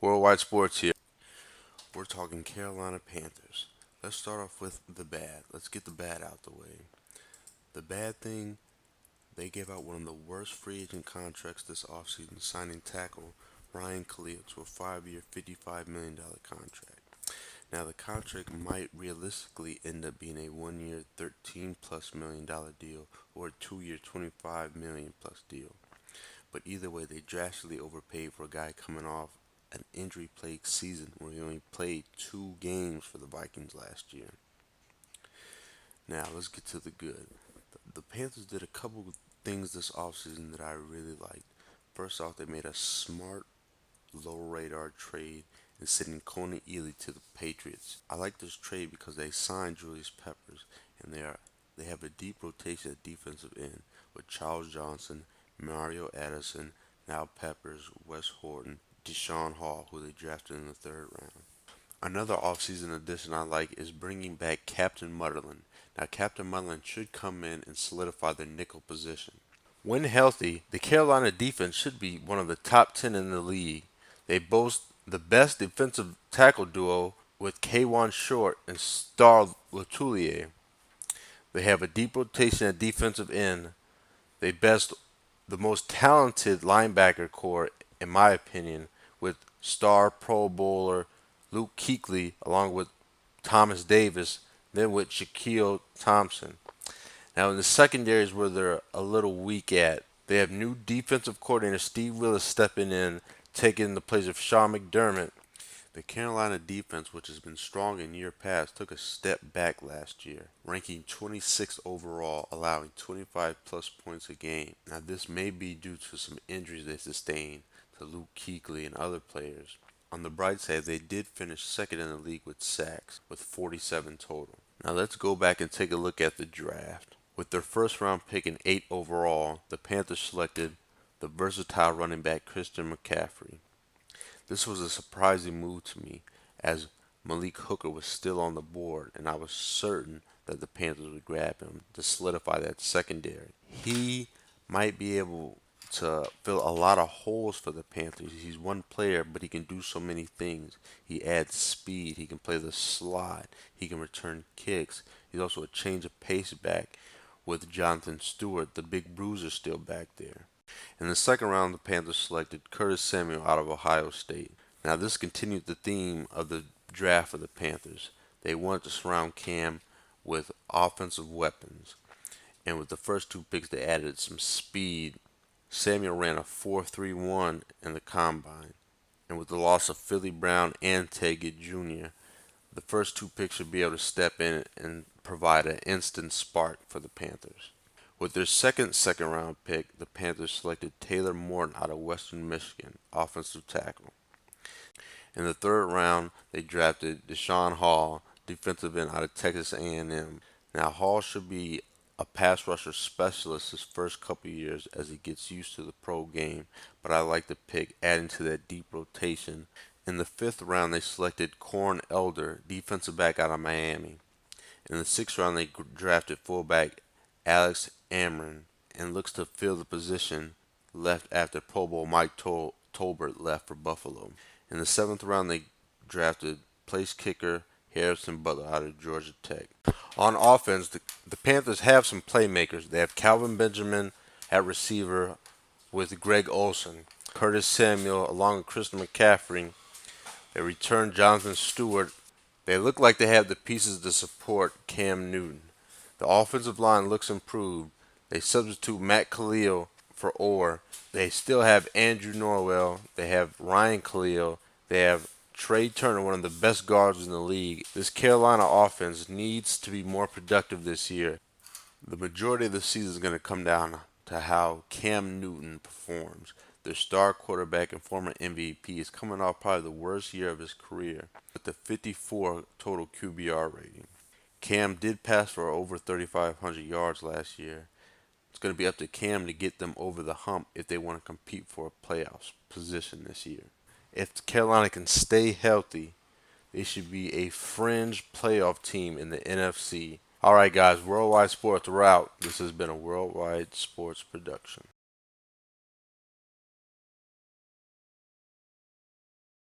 Worldwide Sports here. We're talking Carolina Panthers. Let's start off with the bad. Let's get the bad out the way. The bad thing, they gave out one of the worst free agent contracts this offseason, signing tackle Ryan Khalil to a 5-year, $55 million contract. Now, the contract might realistically end up being a 1-year, $13 plus million deal or a 2-year, $25 million plus deal. But either way, they drastically overpaid for a guy coming off an injury-plagued season where he only played 2 games for the Vikings last year. Now, let's get to the good. The Panthers did a couple of things this offseason that I really liked. First off, they made a smart, low-radar trade and sending Coney Ely to the Patriots. I like this trade because they signed Julius Peppers, and they have a deep rotation at defensive end with Charles Johnson, Mario Addison, now Peppers, Wes Horton, Deshaun Hall, who they drafted in the third round. Another offseason addition I like is bringing back Captain Mutterland. Now, Captain Mutterland should come in and solidify their nickel position. When healthy, the Carolina defense should be one of the top 10 in the league. They boast the best defensive tackle duo with K'Wan Short and Star Latulier. They have a deep rotation at defensive end. They best the most talented linebacker core, in my opinion, with star Pro Bowler Luke Kuechly along with Thomas Davis, then with Shaquille Thompson. Now, in the secondary is where they're a little weak at. They have new defensive coordinator Steve Willis stepping in, taking the place of Sean McDermott. The Carolina defense, which has been strong in year past, took a step back last year, ranking 26th overall, allowing 25 plus points a game. Now, this may be due to some injuries they sustained to Luke Kuechly and other players. On the bright side, they did finish second in the league with sacks, with 47 total. Now, let's go back and take a look at the draft. With their first round pick in 8 overall, the Panthers selected the versatile running back Christian McCaffrey. This was a surprising move to me, as Malik Hooker was still on the board, and I was certain that the Panthers would grab him to solidify that secondary. He might be able to fill a lot of holes for the Panthers. He's one player, but he can do so many things. He adds speed. He can play the slot. He can return kicks. He's also a change of pace back with Jonathan Stewart, the big bruiser, still back there. In the second round, the Panthers selected Curtis Samuel out of Ohio State. Now, this continued the theme of the draft for the Panthers. They wanted to surround Cam with offensive weapons. And with the first 2 picks, they added some speed. Samuel ran a 4.31 in the combine. And with the loss of Philly Brown and Ted Jr., the first 2 picks should be able to step in and provide an instant spark for the Panthers. With their second round pick, the Panthers selected Taylor Morton out of Western Michigan, offensive tackle. In the third round, they drafted Deshaun Hall, defensive end out of Texas A&M. Now, Hall should be a pass rusher specialist his first couple years as he gets used to the pro game, but I like the pick, adding to that deep rotation. In the fifth round, they selected Corn Elder, defensive back out of Miami. In the sixth round, they drafted fullback Alex Amron and looks to fill the position left after Pro Bowl Mike Tolbert left for Buffalo. In the seventh round, they drafted place kicker Harrison Butler out of Georgia Tech. On offense, the Panthers have some playmakers. They have Calvin Benjamin at receiver with Greg Olsen, Curtis Samuel along with Christian McCaffrey. They returned Jonathan Stewart. They look like they have the pieces to support Cam Newton. The offensive line looks improved. They substitute Matt Khalil for Orr. They still have Andrew Norwell. They have Ryan Khalil. They have Trey Turner, one of the best guards in the league. This Carolina offense needs to be more productive this year. The majority of the season is going to come down to how Cam Newton performs. Their star quarterback and former MVP is coming off probably the worst year of his career with a 54 total QBR rating. Cam did pass for over 3,500 yards last year. It's going to be up to Cam to get them over the hump if they want to compete for a playoff position this year. If Carolina can stay healthy, they should be a fringe playoff team in the NFC. All right, guys, Worldwide Sports, we're out. This has been a Worldwide Sports production.